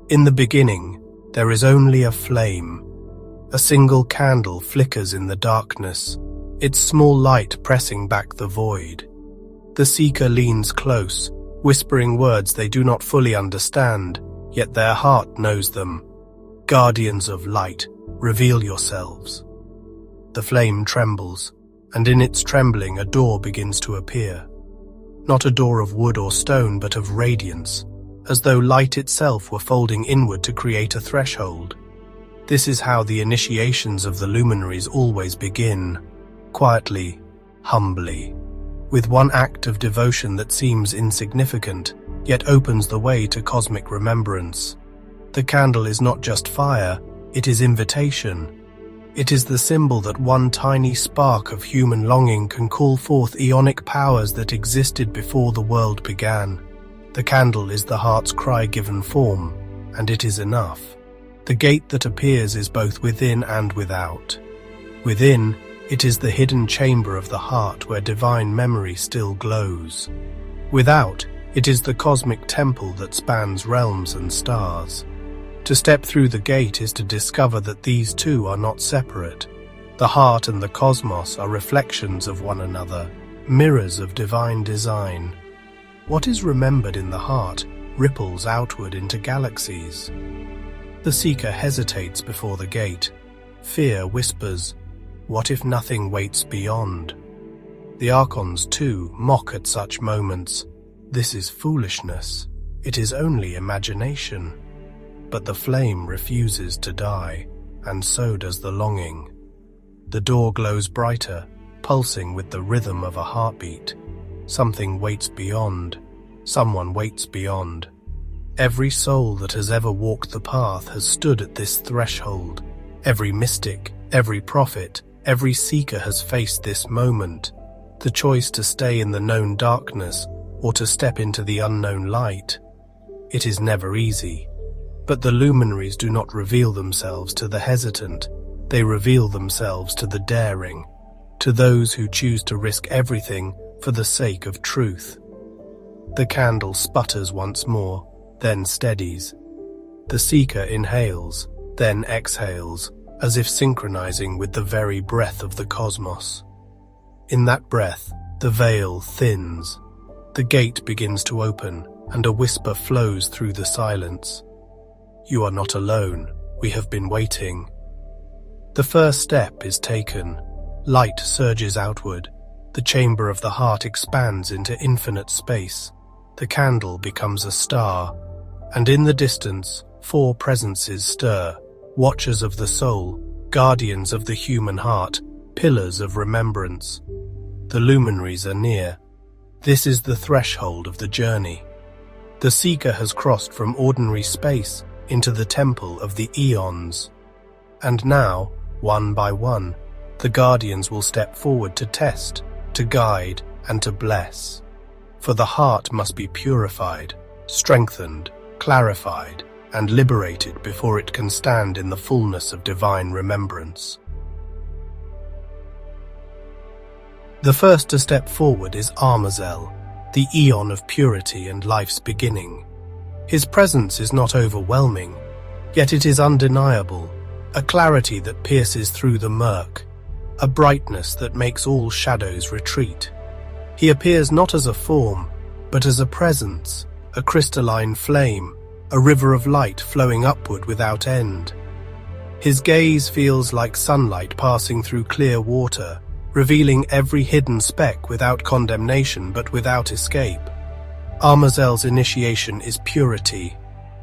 In the beginning, there is only a flame. A single candle flickers in the darkness, its small light pressing back the void. The seeker leans close, whispering words they do not fully understand, yet their heart knows them. Guardians of light, reveal yourselves. The flame trembles, and in its trembling a door begins to appear. Not a door of wood or stone, but of radiance, as though light itself were folding inward to create a threshold. This is how the initiations of the Luminaries always begin, quietly, humbly, with one act of devotion that seems insignificant, yet opens the way to cosmic remembrance. The candle is not just fire, it is invitation. It is the symbol that one tiny spark of human longing can call forth Aeonic powers that existed before the world began. The candle is the heart's cry given form, and it is enough. The gate that appears is both within and without. Within, it is the hidden chamber of the heart where divine memory still glows. Without, it is the cosmic temple that spans realms and stars. To step through the gate is to discover that these two are not separate. The heart and the cosmos are reflections of one another, mirrors of divine design. What is remembered in the heart ripples outward into galaxies. The seeker hesitates before the gate. Fear whispers, "What if nothing waits beyond?" The Archons, too, mock at such moments. This is foolishness. It is only imagination. But the flame refuses to die, and so does the longing. The door glows brighter, pulsing with the rhythm of a heartbeat. Something waits beyond. Someone waits beyond. Every soul that has ever walked the path has stood at this threshold. Every mystic, every prophet, every seeker has faced this moment. The choice to stay in the known darkness or to step into the unknown light. It is never easy. But the Luminaries do not reveal themselves to the hesitant. They reveal themselves to the daring, to those who choose to risk everything for the sake of truth. The candle sputters once more, then steadies. The seeker inhales, then exhales, as if synchronizing with the very breath of the cosmos. In that breath, the veil thins. The gate begins to open, and a whisper flows through the silence. "You are not alone. We have been waiting." The first step is taken. Light surges outward. The chamber of the heart expands into infinite space. The candle becomes a star, and in the distance, 4 presences stir, watchers of the soul, guardians of the human heart, pillars of remembrance. The Luminaries are near. This is the threshold of the journey. The seeker has crossed from ordinary space into the temple of the Aeons. And now, one by one, the guardians will step forward to test, to guide, and to bless. For the heart must be purified, strengthened, clarified, and liberated before it can stand in the fullness of divine remembrance. The first to step forward is Armazelle, the Aeon of purity and life's beginning. His presence is not overwhelming, yet it is undeniable, a clarity that pierces through the murk, a brightness that makes all shadows retreat. He appears not as a form, but as a presence, a crystalline flame, a river of light flowing upward without end. His gaze feels like sunlight passing through clear water, revealing every hidden speck without condemnation but without escape. Armazelle's initiation is purity,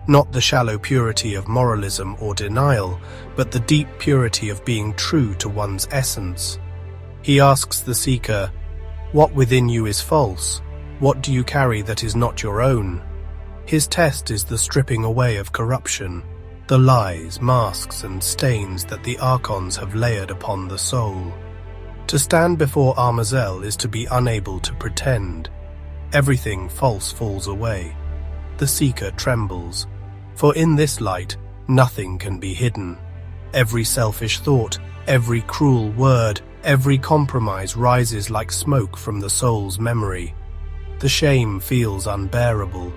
not the shallow purity of moralism or denial, but the deep purity of being true to one's essence. He asks the seeker, "What within you is false? What do you carry that is not your own?" His test is the stripping away of corruption, the lies, masks, and stains that the Archons have layered upon the soul. To stand before Armazelle is to be unable to pretend. Everything false falls away. The seeker trembles, for in this light, nothing can be hidden. Every selfish thought, every cruel word, every compromise rises like smoke from the soul's memory. The shame feels unbearable,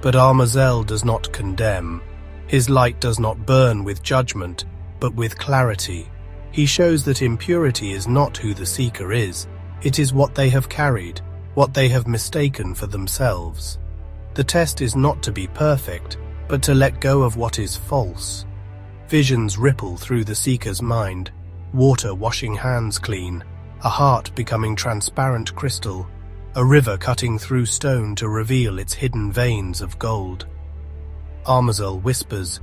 but Armazelle does not condemn. His light does not burn with judgment, but with clarity. He shows that impurity is not who the seeker is, it is what they have carried, what they have mistaken for themselves. The test is not to be perfect, but to let go of what is false. Visions ripple through the seeker's mind, water washing hands clean, a heart becoming transparent crystal, a river cutting through stone to reveal its hidden veins of gold. Armazelle whispers,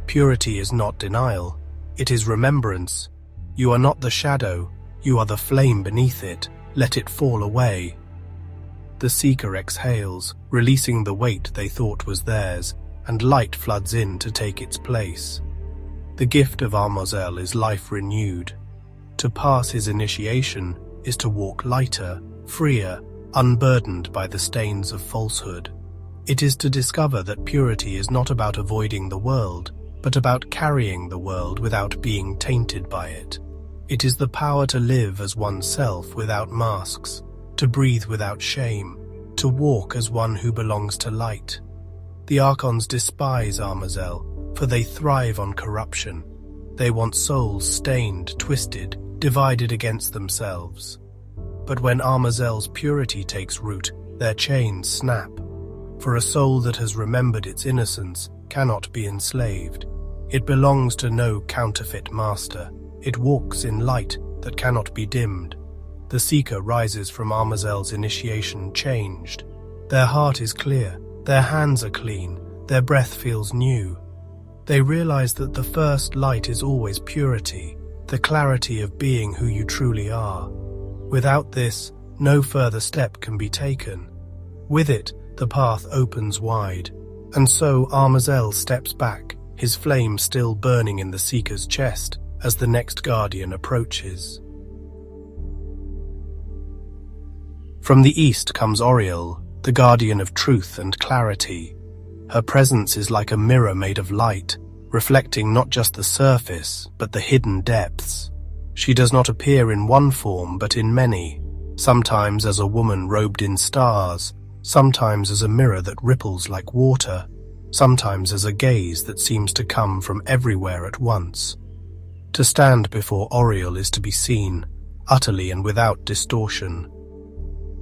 "Purity is not denial, it is remembrance. You are not the shadow, you are the flame beneath it, let it fall away." The seeker exhales, releasing the weight they thought was theirs, and light floods in to take its place. The gift of Armazelle is life renewed. To pass his initiation is to walk lighter, freer, unburdened by the stains of falsehood. It is to discover that purity is not about avoiding the world, but about carrying the world without being tainted by it. It is the power to live as oneself without masks, to breathe without shame, to walk as one who belongs to light. The Archons despise Armazelle, for they thrive on corruption. They want souls stained, twisted, divided against themselves. But when Armazelle's purity takes root, their chains snap. For a soul that has remembered its innocence cannot be enslaved. It belongs to no counterfeit master. It walks in light that cannot be dimmed. The seeker rises from Armazelle's initiation changed. Their heart is clear, their hands are clean, their breath feels new. They realize that the first light is always purity, the clarity of being who you truly are. Without this, no further step can be taken. With it, the path opens wide. And so Armazelle steps back, his flame still burning in the seeker's chest as the next guardian approaches. From the east comes Oriel, the guardian of truth and clarity. Her presence is like a mirror made of light, reflecting not just the surface, but the hidden depths. She does not appear in one form, but in many, sometimes as a woman robed in stars, sometimes as a mirror that ripples like water, sometimes as a gaze that seems to come from everywhere at once. To stand before Oriel is to be seen, utterly and without distortion.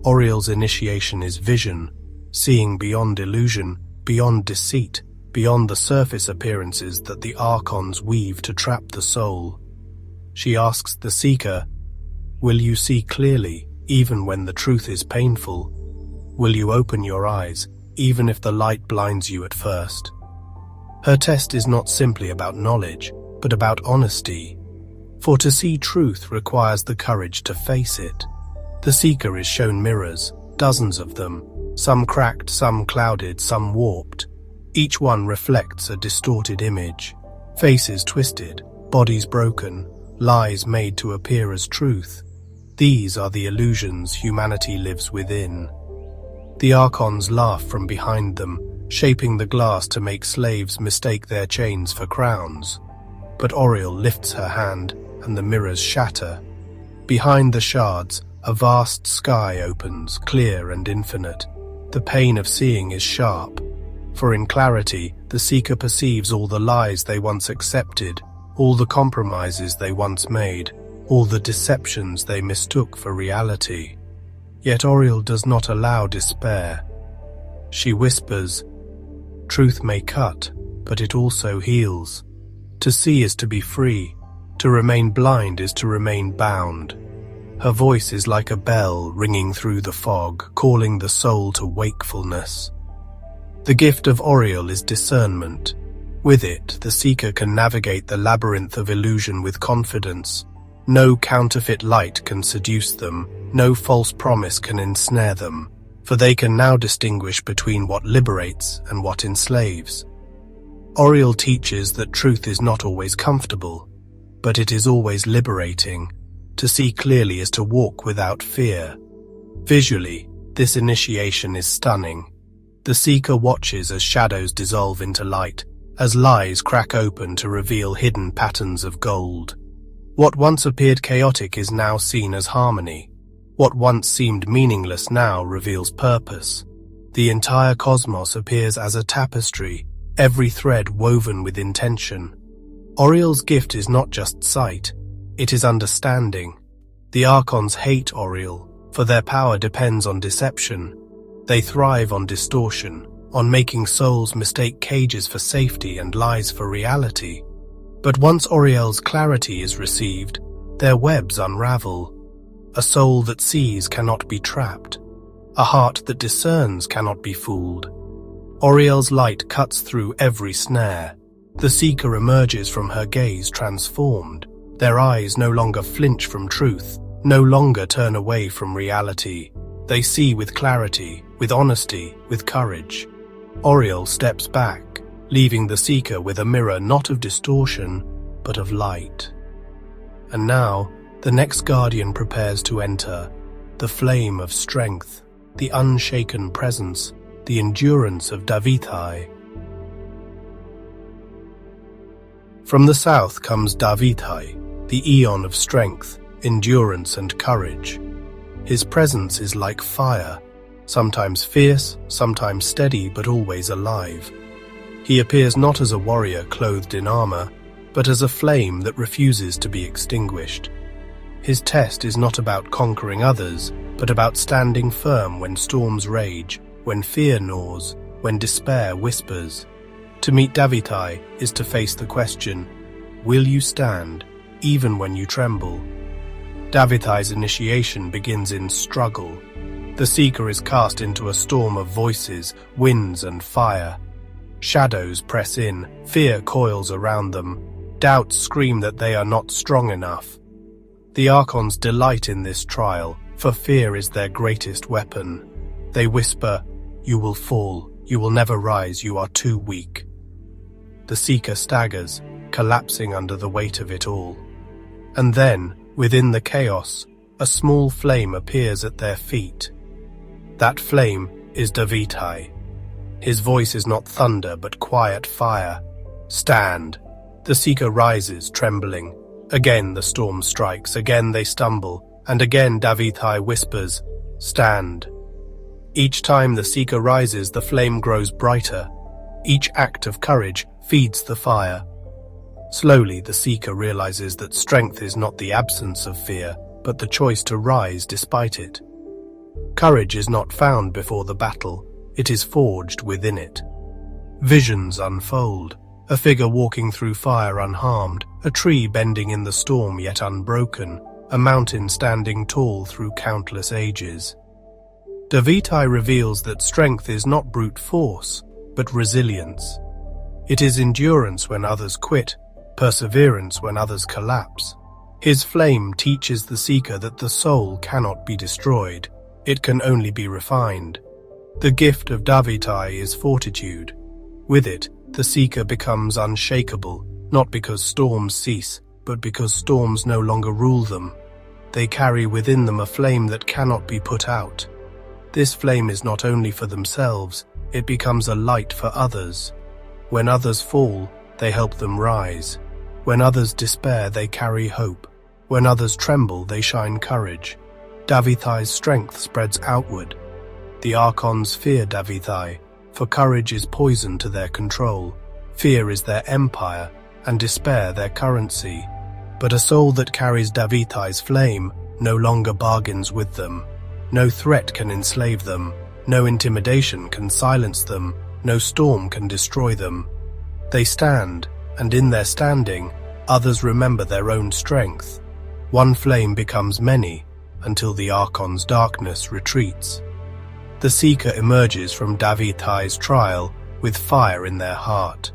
Oriel's initiation is vision, seeing beyond illusion, beyond deceit, beyond the surface appearances that the Archons weave to trap the soul. She asks the seeker, "Will you see clearly, even when the truth is painful? Will you open your eyes, even if the light blinds you at first?" Her test is not simply about knowledge, but about honesty. For to see truth requires the courage to face it. The seeker is shown mirrors, dozens of them, some cracked, some clouded, some warped. Each one reflects a distorted image, faces twisted, bodies broken, lies made to appear as truth. These are the illusions humanity lives within. The Archons laugh from behind them, shaping the glass to make slaves mistake their chains for crowns. But Oriel lifts her hand, and the mirrors shatter. Behind the shards, a vast sky opens, clear and infinite. The pain of seeing is sharp. For in clarity, the seeker perceives all the lies they once accepted, all the compromises they once made, all the deceptions they mistook for reality. Yet Oriel does not allow despair. She whispers, "Truth may cut, but it also heals. To see is to be free. To remain blind is to remain bound." Her voice is like a bell ringing through the fog, calling the soul to wakefulness. The gift of Oriel is discernment. With it, the seeker can navigate the labyrinth of illusion with confidence. No counterfeit light can seduce them, no false promise can ensnare them, for they can now distinguish between what liberates and what enslaves. Oriel teaches that truth is not always comfortable, but it is always liberating. To see clearly is to walk without fear. Visually, this initiation is stunning. The seeker watches as shadows dissolve into light, as lies crack open to reveal hidden patterns of gold. What once appeared chaotic is now seen as harmony. What once seemed meaningless now reveals purpose. The entire cosmos appears as a tapestry, every thread woven with intention. Oriel's gift is not just sight, it is understanding. The Archons hate Oriel, for their power depends on deception. They thrive on distortion, on making souls mistake cages for safety and lies for reality. But once Oriel's clarity is received, their webs unravel. A soul that sees cannot be trapped. A heart that discerns cannot be fooled. Oriel's light cuts through every snare. The seeker emerges from her gaze transformed. Their eyes no longer flinch from truth, no longer turn away from reality. They see with clarity, with honesty, with courage. Oriel steps back, leaving the seeker with a mirror not of distortion, but of light. And now, the next guardian prepares to enter, the flame of strength, the unshaken presence, the endurance of Daveithai. From the south comes Daveithai, the Aeon of strength, endurance and courage. His presence is like fire, sometimes fierce, sometimes steady, but always alive. He appears not as a warrior clothed in armor, but as a flame that refuses to be extinguished. His test is not about conquering others, but about standing firm when storms rage, when fear gnaws, when despair whispers. To meet Daveithai is to face the question, will you stand, even when you tremble? Daveithai's initiation begins in struggle. The seeker is cast into a storm of voices, winds and fire. Shadows press in, fear coils around them, doubts scream that they are not strong enough. The Archons delight in this trial, for fear is their greatest weapon. They whisper, you will fall, you will never rise, you are too weak. The seeker staggers, collapsing under the weight of it all. And then, within the chaos, a small flame appears at their feet. That flame is Daveithai. His voice is not thunder, but quiet fire. Stand. The seeker rises, trembling. Again the storm strikes, again they stumble, and again Daveithai whispers, stand. Each time the seeker rises, the flame grows brighter. Each act of courage feeds the fire. Slowly the seeker realizes that strength is not the absence of fear, but the choice to rise despite it. Courage is not found before the battle, it is forged within it. Visions unfold, a figure walking through fire unharmed, a tree bending in the storm yet unbroken, a mountain standing tall through countless ages. Daveithai reveals that strength is not brute force, but resilience. It is endurance when others quit, perseverance when others collapse. His flame teaches the seeker that the soul cannot be destroyed, it can only be refined. The gift of Daveithai is fortitude. With it, the seeker becomes unshakable, not because storms cease, but because storms no longer rule them. They carry within them a flame that cannot be put out. This flame is not only for themselves, it becomes a light for others. When others fall, they help them rise. When others despair, they carry hope. When others tremble, they shine courage. Daveithai's strength spreads outward. The Archons fear Daveithai, for courage is poison to their control. Fear is their empire, and despair their currency. But a soul that carries Daveithai's flame no longer bargains with them. No threat can enslave them. No intimidation can silence them. No storm can destroy them. They stand, and in their standing, others remember their own strength. One flame becomes many, until the Archon's darkness retreats. The seeker emerges from Daveithai's trial with fire in their heart.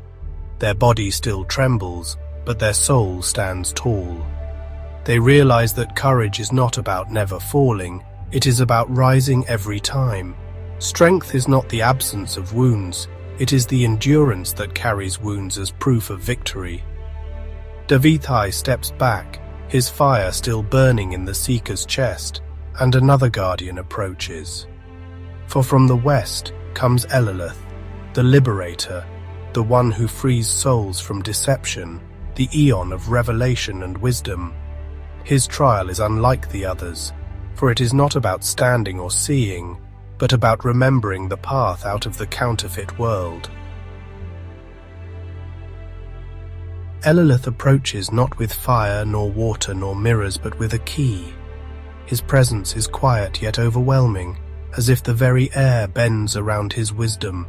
Their body still trembles, but their soul stands tall. They realize that courage is not about never falling, it is about rising every time. Strength is not the absence of wounds, it is the endurance that carries wounds as proof of victory. Daveithai steps back, his fire still burning in the seeker's chest, and another guardian approaches. For from the west comes Eleleth, the liberator, the one who frees souls from deception, the Aeon of revelation and wisdom. His trial is unlike the others, for it is not about standing or seeing, but about remembering the path out of the counterfeit world. Eleleth approaches not with fire, nor water, nor mirrors, but with a key. His presence is quiet yet overwhelming, as if the very air bends around his wisdom.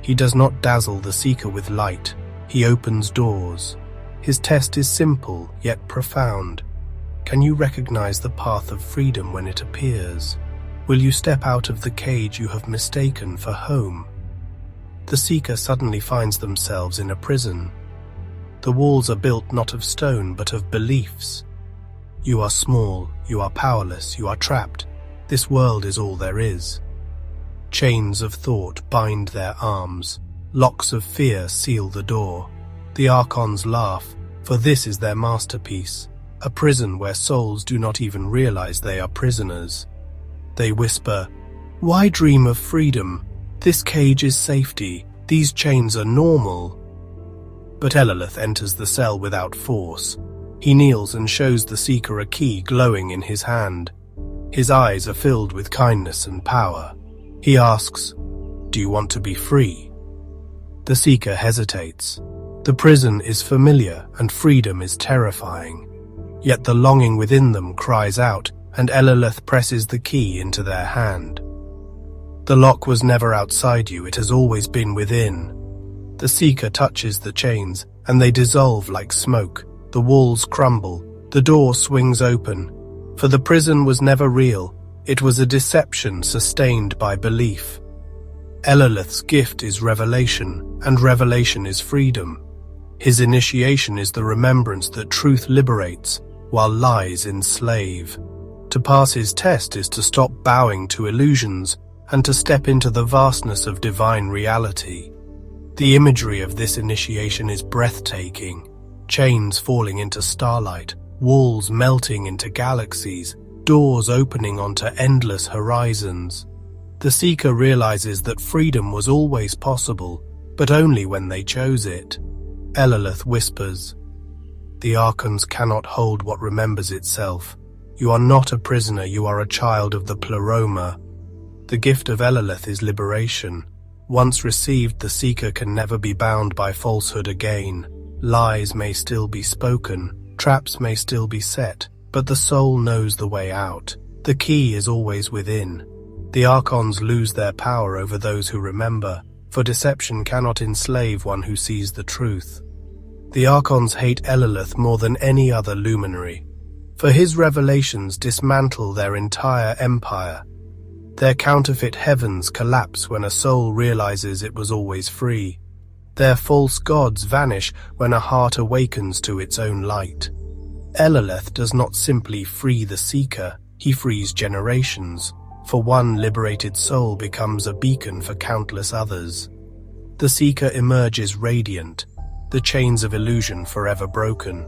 He does not dazzle the seeker with light, he opens doors. His test is simple, yet profound. Can you recognize the path of freedom when it appears? Will you step out of the cage you have mistaken for home? The seeker suddenly finds themselves in a prison. The walls are built not of stone, but of beliefs. You are small, you are powerless, you are trapped. This world is all there is. Chains of thought bind their arms. Locks of fear seal the door. The Archons laugh, for this is their masterpiece, a prison where souls do not even realize they are prisoners. They whisper, "Why dream of freedom? This cage is safety. These chains are normal." But Eleleth enters the cell without force. He kneels and shows the seeker a key glowing in his hand. His eyes are filled with kindness and power. He asks, "Do you want to be free?" The seeker hesitates. The prison is familiar and freedom is terrifying. Yet the longing within them cries out, and Eleleth presses the key into their hand. The lock was never outside you, it has always been within. The seeker touches the chains, and they dissolve like smoke. The walls crumble, the door swings open. For the prison was never real, it was a deception sustained by belief. Eleleth's gift is revelation, and revelation is freedom. His initiation is the remembrance that truth liberates, while lies enslave. To pass his test is to stop bowing to illusions, and to step into the vastness of divine reality. The imagery of this initiation is breathtaking. Chains falling into starlight, walls melting into galaxies, doors opening onto endless horizons. The seeker realizes that freedom was always possible, but only when they chose it. Eleleth whispers, "The Archons cannot hold what remembers itself. You are not a prisoner, you are a child of the Pleroma." The gift of Eleleth is liberation. Once received, the seeker can never be bound by falsehood again. Lies may still be spoken, traps may still be set, but the soul knows the way out. The key is always within. The Archons lose their power over those who remember, for deception cannot enslave one who sees the truth. The Archons hate Eleleth more than any other luminary, for his revelations dismantle their entire empire. Their counterfeit heavens collapse when a soul realizes it was always free. Their false gods vanish when a heart awakens to its own light. Eleleth does not simply free the seeker, he frees generations, for one liberated soul becomes a beacon for countless others. The seeker emerges radiant, the chains of illusion forever broken.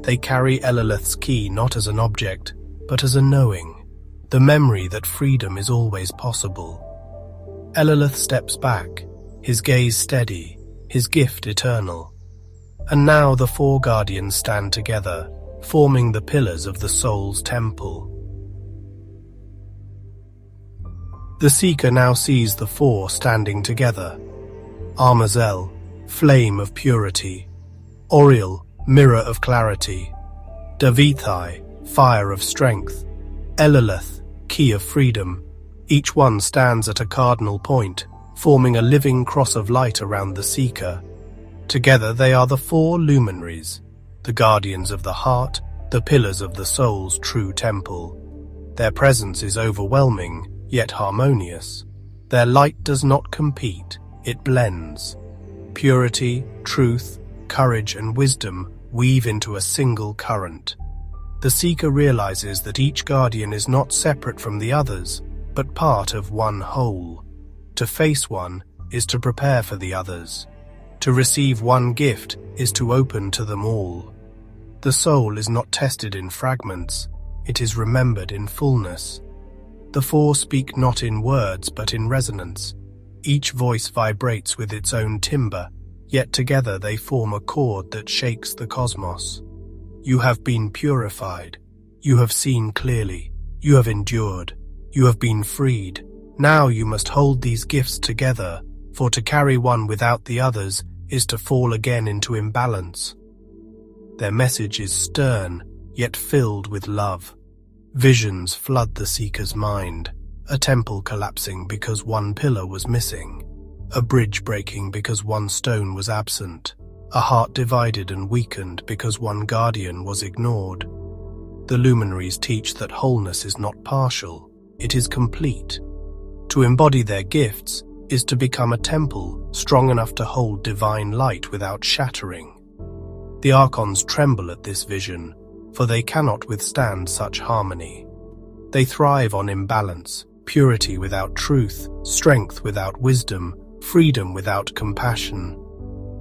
They carry Eleleth's key not as an object, but as a knowing, the memory that freedom is always possible. Eleleth steps back, his gaze steady, his gift eternal. And now the four guardians stand together, forming the pillars of the soul's temple. The seeker now sees the four standing together. Armazelle, flame of purity. Oriel, mirror of clarity. Daveithai, fire of strength. Eleleth, key of freedom. Each one stands at a cardinal point, forming a living cross of light around the seeker. Together they are the four luminaries, the guardians of the heart, the pillars of the soul's true temple. Their presence is overwhelming, yet harmonious. Their light does not compete, it blends. Purity, truth, courage, and wisdom weave into a single current. The seeker realizes that each guardian is not separate from the others, but part of one whole. To face one is to prepare for the others. To receive one gift is to open to them all. The soul is not tested in fragments, it is remembered in fullness. The four speak not in words but in resonance. Each voice vibrates with its own timbre, yet together they form a chord that shakes the cosmos. You have been purified. You have seen clearly. You have endured. You have been freed. Now you must hold these gifts together, for to carry one without the others is to fall again into imbalance. Their message is stern, yet filled with love. Visions flood the seeker's mind, a temple collapsing because one pillar was missing, a bridge breaking because one stone was absent, a heart divided and weakened because one guardian was ignored. The Luminaries teach that wholeness is not partial, it is complete. To embody their gifts is to become a temple strong enough to hold divine light without shattering. The Archons tremble at this vision, for they cannot withstand such harmony. They thrive on imbalance, purity without truth, strength without wisdom, freedom without compassion.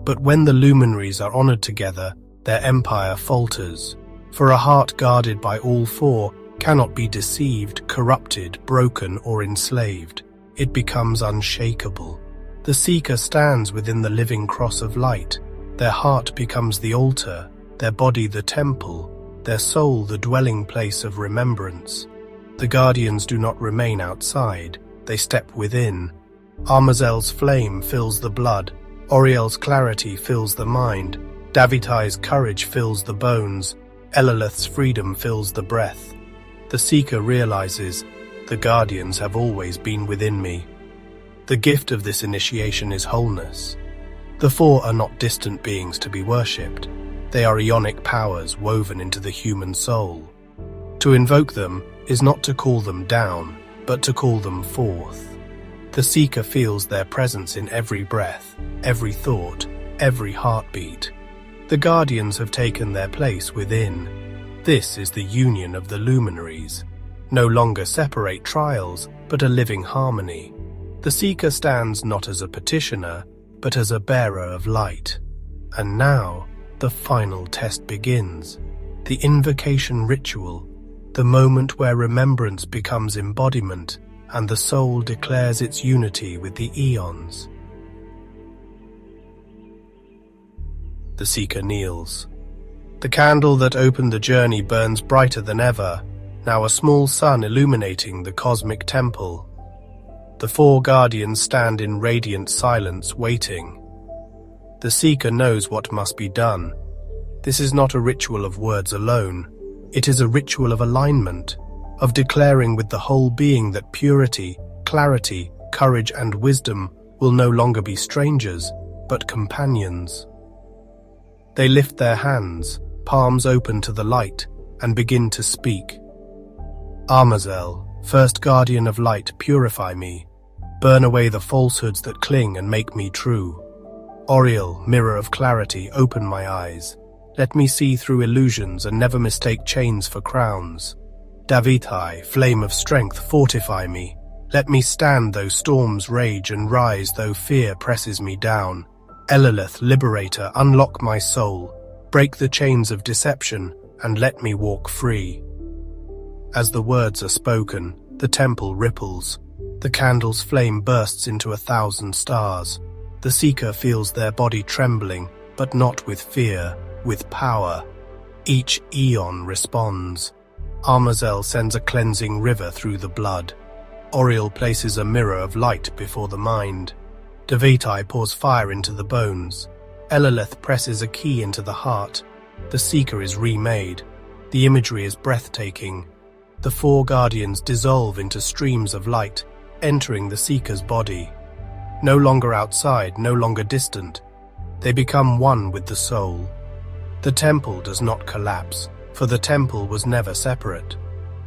But when the Luminaries are honored together, their empire falters, for a heart guarded by all four cannot be deceived, corrupted, broken, or enslaved. It becomes unshakable. The seeker stands within the living cross of light. Their heart becomes the altar, their body the temple, their soul the dwelling place of remembrance. The guardians do not remain outside, they step within. Armazelle's flame fills the blood, Oriel's clarity fills the mind, Daveithai's courage fills the bones, Eleleth's freedom fills the breath. The seeker realizes, the guardians have always been within me. The gift of this initiation is wholeness. The four are not distant beings to be worshipped. They are Aeonic powers woven into the human soul. To invoke them is not to call them down, but to call them forth. The seeker feels their presence in every breath, every thought, every heartbeat. The guardians have taken their place within. This is the union of the Luminaries. No longer separate trials, but a living harmony. The seeker stands not as a petitioner, but as a bearer of light. And now, the final test begins. The invocation ritual, the moment where remembrance becomes embodiment and the soul declares its unity with the Aeons. The seeker kneels. The candle that opened the journey burns brighter than ever, now a small sun illuminating the cosmic temple. The four guardians stand in radiant silence, waiting. The seeker knows what must be done. This is not a ritual of words alone. It is a ritual of alignment, of declaring with the whole being that purity, clarity, courage, and wisdom will no longer be strangers, but companions. They lift their hands, palms open to the light, and begin to speak. Armazelle, first guardian of light, purify me. Burn away the falsehoods that cling and make me true. Oriel, mirror of clarity, open my eyes. Let me see through illusions and never mistake chains for crowns. Daveithai, flame of strength, fortify me. Let me stand though storms rage and rise though fear presses me down. Eleleth, liberator, unlock my soul. Break the chains of deception and let me walk free. As the words are spoken, the temple ripples. The candle's flame bursts into 1,000 stars. The seeker feels their body trembling, but not with fear, with power. Each Aeon responds. Armazelle sends a cleansing river through the blood. Oriel places a mirror of light before the mind. Daveithai pours fire into the bones. Eleleth presses a key into the heart. The seeker is remade. The imagery is breathtaking. The four guardians dissolve into streams of light, entering the seeker's body. No longer outside, no longer distant. They become one with the soul. The temple does not collapse, for the temple was never separate.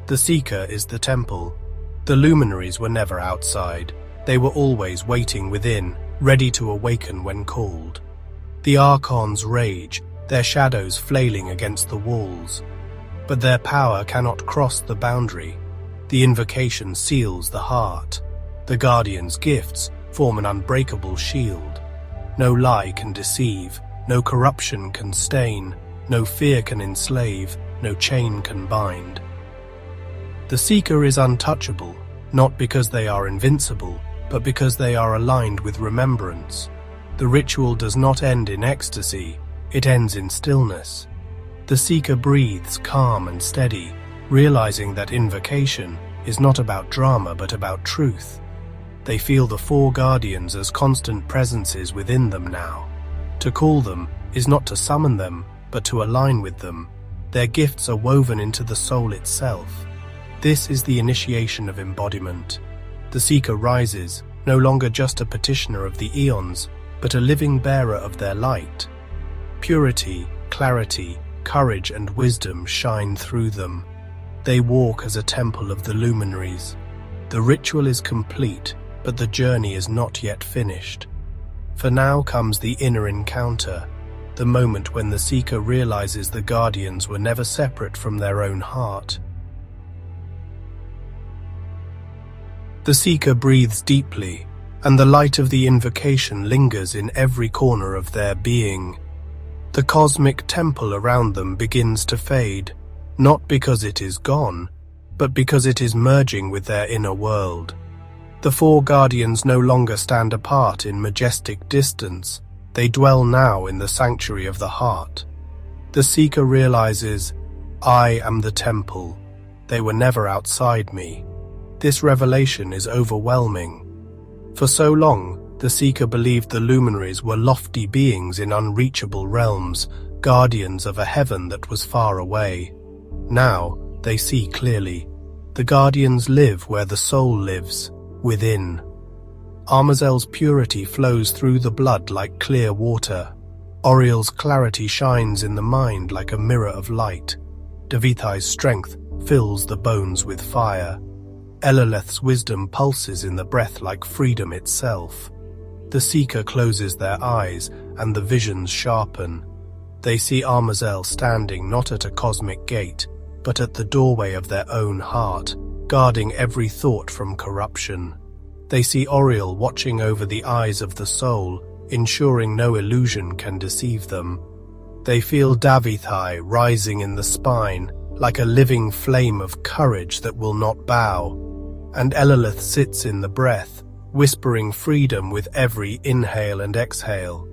The seeker is the temple. The Luminaries were never outside. They were always waiting within, ready to awaken when called. The Archons rage, their shadows flailing against the walls. But their power cannot cross the boundary. The invocation seals the heart. The Guardian's gifts form an unbreakable shield. No lie can deceive, no corruption can stain, no fear can enslave, no chain can bind. The seeker is untouchable, not because they are invincible, but because they are aligned with remembrance. The ritual does not end in ecstasy, it ends in stillness. The seeker breathes calm and steady, realizing that invocation is not about drama but about truth. They feel the four guardians as constant presences within them now. To call them is not to summon them, but to align with them. Their gifts are woven into the soul itself. This is the initiation of embodiment. The seeker rises, no longer just a petitioner of the Aeons, but a living bearer of their light. Purity, clarity, courage and wisdom shine through them. They walk as a temple of the Luminaries. The ritual is complete, but the journey is not yet finished. For now comes the inner encounter, the moment when the seeker realizes the guardians were never separate from their own heart. The seeker breathes deeply, and the light of the invocation lingers in every corner of their being. The cosmic temple around them begins to fade, not because it is gone, but because it is merging with their inner world. The four guardians no longer stand apart in majestic distance. They dwell now in the sanctuary of the heart. The seeker realizes, I am the temple. They were never outside me. This revelation is overwhelming. For so long, the seeker believed the Luminaries were lofty beings in unreachable realms, guardians of a heaven that was far away. Now, they see clearly. The guardians live where the soul lives, within. Armazelle's purity flows through the blood like clear water. Oriel's clarity shines in the mind like a mirror of light. Daveithai's strength fills the bones with fire. Eleleth's wisdom pulses in the breath like freedom itself. The seeker closes their eyes, and the visions sharpen. They see Armazelle standing not at a cosmic gate, but at the doorway of their own heart, guarding every thought from corruption. They see Oriel watching over the eyes of the soul, ensuring no illusion can deceive them. They feel Daveithai rising in the spine, like a living flame of courage that will not bow. And Eleleth sits in the breath, whispering freedom with every inhale and exhale.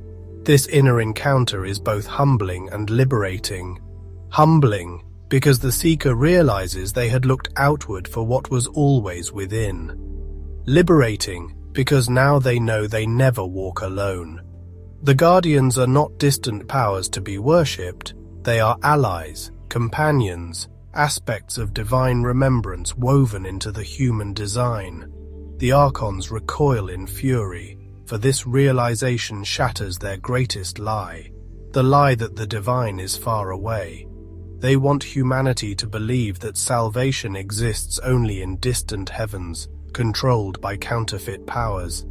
This inner encounter is both humbling and liberating. Humbling, because the seeker realizes they had looked outward for what was always within. Liberating, because now they know they never walk alone. The guardians are not distant powers to be worshipped. They are allies, companions, aspects of divine remembrance woven into the human design. The Archons recoil in fury, for this realization shatters their greatest lie, the lie that the divine is far away. They want humanity to believe that salvation exists only in distant heavens, controlled by counterfeit powers.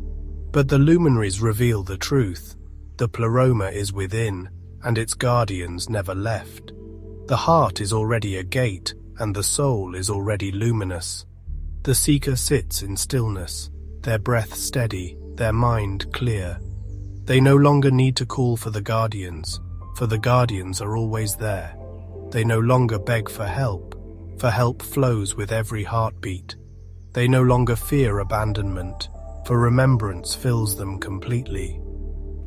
But the Luminaries reveal the truth. The pleroma is within, and its guardians never left. The heart is already a gate, and the soul is already luminous. The seeker sits in stillness, their breath steady, their mind clear. They no longer need to call for the guardians, for the guardians are always there. They no longer beg for help flows with every heartbeat. They no longer fear abandonment, for remembrance fills them completely.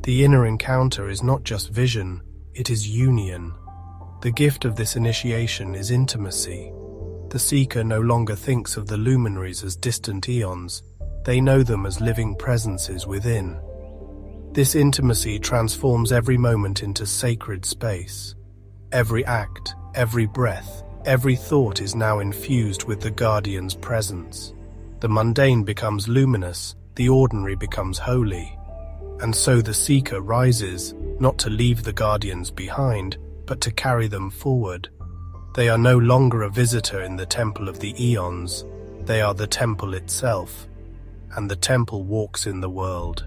The inner encounter is not just vision, it is union. The gift of this initiation is intimacy. The seeker no longer thinks of the Luminaries as distant Aeons. They know them as living presences within. This intimacy transforms every moment into sacred space. Every act, every breath, every thought is now infused with the Guardian's presence. The mundane becomes luminous, the ordinary becomes holy. And so the seeker rises, not to leave the Guardians behind, but to carry them forward. They are no longer a visitor in the temple of the Aeons. They are the temple itself, and the temple walks in the world.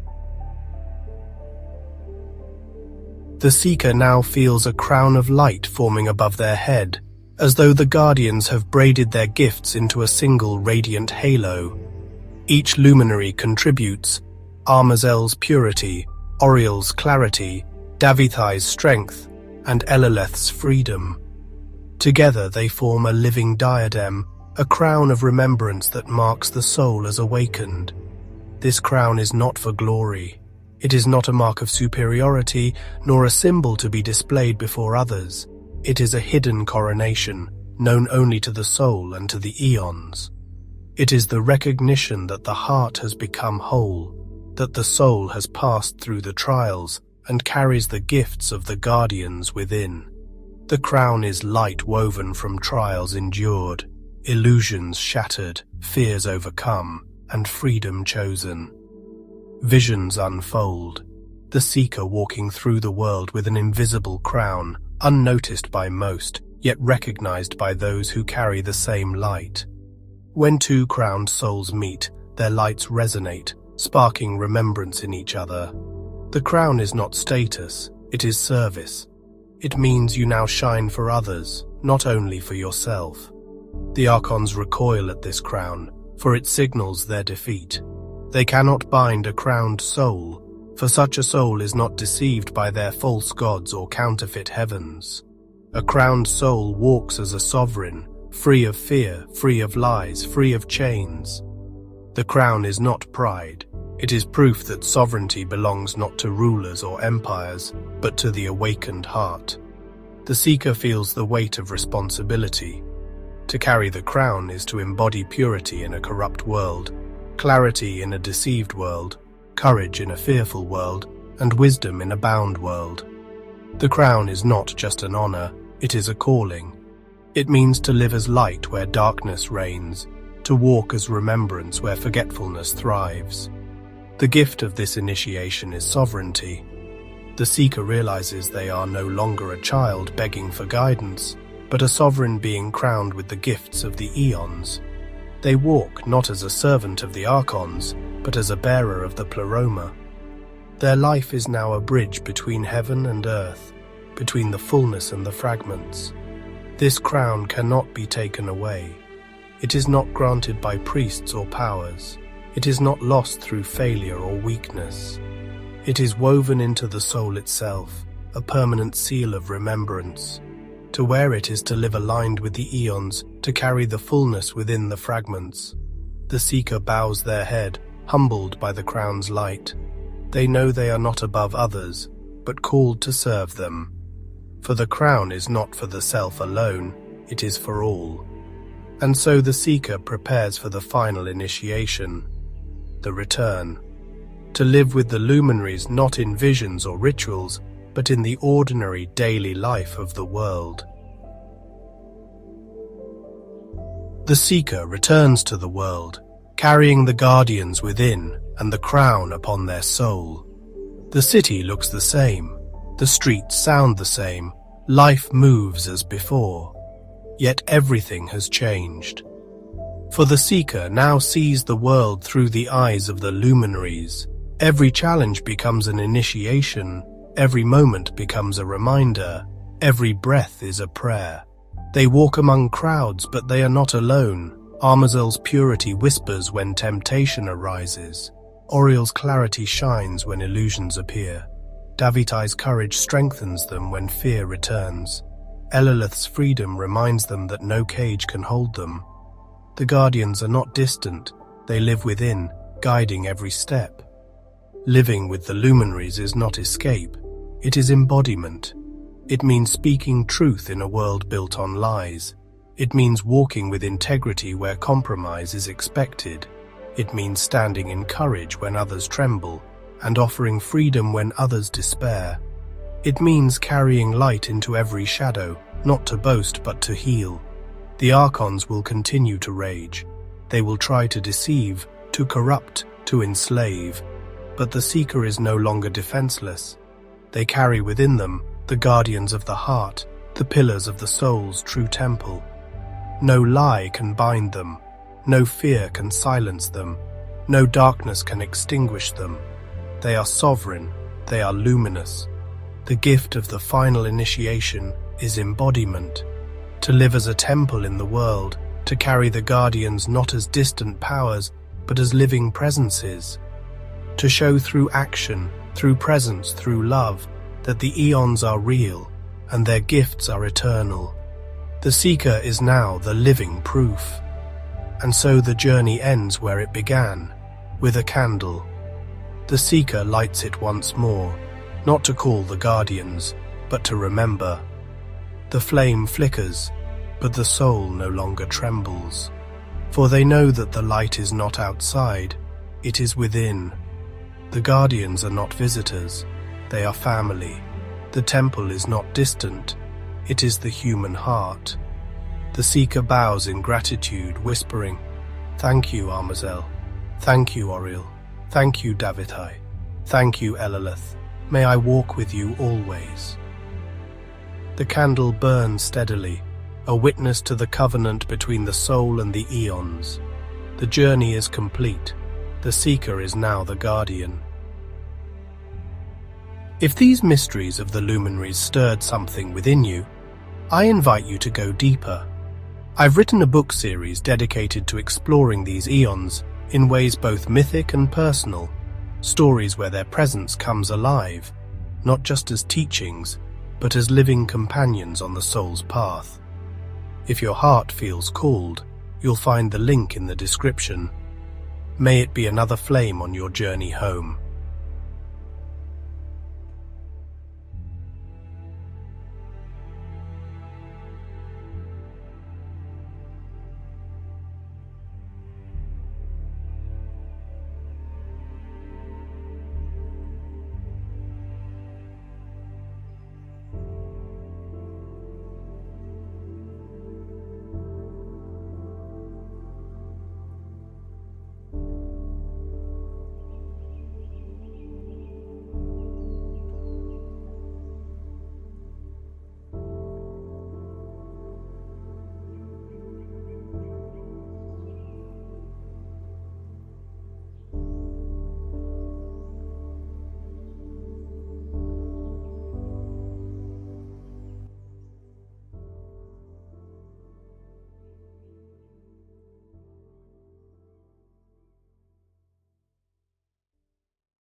The seeker now feels a crown of light forming above their head, as though the Guardians have braided their gifts into a single radiant halo. Each luminary contributes: Armazelle's purity, Oriel's clarity, Daveithai's strength, and Eleleth's freedom. Together they form a living diadem, a crown of remembrance that marks the soul as awakened. This crown is not for glory. It is not a mark of superiority, nor a symbol to be displayed before others. It is a hidden coronation, known only to the soul and to the Aeons. It is the recognition that the heart has become whole, that the soul has passed through the trials and carries the gifts of the Guardians within. The crown is light woven from trials endured, illusions shattered, fears overcome, and freedom chosen. Visions unfold, the seeker walking through the world with an invisible crown, unnoticed by most, yet recognized by those who carry the same light. When two crowned souls meet, their lights resonate, sparking remembrance in each other. The crown is not status, it is service. It means you now shine for others, not only for yourself. The Archons recoil at this crown, for it signals their defeat. They cannot bind a crowned soul, for such a soul is not deceived by their false gods or counterfeit heavens. A crowned soul walks as a sovereign, free of fear, free of lies, free of chains. The crown is not pride. It is proof that sovereignty belongs not to rulers or empires, but to the awakened heart. The seeker feels the weight of responsibility. To carry the crown is to embody purity in a corrupt world, clarity in a deceived world, courage in a fearful world, and wisdom in a bound world. The crown is not just an honor, it is a calling. It means to live as light where darkness reigns, to walk as remembrance where forgetfulness thrives. The gift of this initiation is sovereignty. The seeker realizes they are no longer a child begging for guidance, but a sovereign being crowned with the gifts of the Aeons. They walk not as a servant of the Archons, but as a bearer of the Pleroma. Their life is now a bridge between heaven and earth, between the fullness and the fragments. This crown cannot be taken away. It is not granted by priests or powers. It is not lost through failure or weakness. It is woven into the soul itself, a permanent seal of remembrance. To wear it is to live aligned with the Aeons, to carry the fullness within the fragments. The seeker bows their head, humbled by the crown's light. They know they are not above others, but called to serve them. For the crown is not for the self alone, it is for all. And so the seeker prepares for the final initiation, the return. To live with the Luminaries not in visions or rituals, but in the ordinary daily life of the world. The seeker returns to the world, carrying the guardians within and the crown upon their soul. The city looks the same, the streets sound the same, life moves as before. Yet everything has changed. For the seeker now sees the world through the eyes of the Luminaries. Every challenge becomes an initiation, every moment becomes a reminder, every breath is a prayer. They walk among crowds, but they are not alone. Armazelle's purity whispers when temptation arises. Oriel's clarity shines when illusions appear. Daveithai's courage strengthens them when fear returns. Eleleth's freedom reminds them that no cage can hold them. The guardians are not distant, they live within, guiding every step. Living with the Luminaries is not escape, it is embodiment. It means speaking truth in a world built on lies. It means walking with integrity where compromise is expected. It means standing in courage when others tremble, and offering freedom when others despair. It means carrying light into every shadow, not to boast but to heal. The Archons will continue to rage. They will try to deceive, to corrupt, to enslave. But the seeker is no longer defenseless. They carry within them the guardians of the heart, the pillars of the soul's true temple. No lie can bind them. No fear can silence them. No darkness can extinguish them. They are sovereign. They are luminous. The gift of the final initiation is embodiment. To live as a temple in the world, to carry the guardians not as distant powers, but as living presences. To show through action, through presence, through love, that the Aeons are real, and their gifts are eternal. The seeker is now the living proof. And so the journey ends where it began, with a candle. The seeker lights it once more, not to call the guardians, but to remember. The flame flickers, but the soul no longer trembles. For they know that the light is not outside, it is within. The guardians are not visitors, they are family. The temple is not distant, It is the human heart. The seeker bows in gratitude, whispering, "Thank you, Armazelle. Thank you, Oriel. Thank you, Daveithai. Thank you, Eleleth. May I walk with you always." The candle burns steadily, a witness to the covenant between the soul and the Aeons. The journey is complete. The seeker is now the guardian. If these mysteries of the Luminaries stirred something within you, I invite you to go deeper. I've written a book series dedicated to exploring these Aeons in ways both mythic and personal, stories where their presence comes alive, not just as teachings, but as living companions on the soul's path. If your heart feels called, you'll find the link in the description. May it be another flame on your journey home.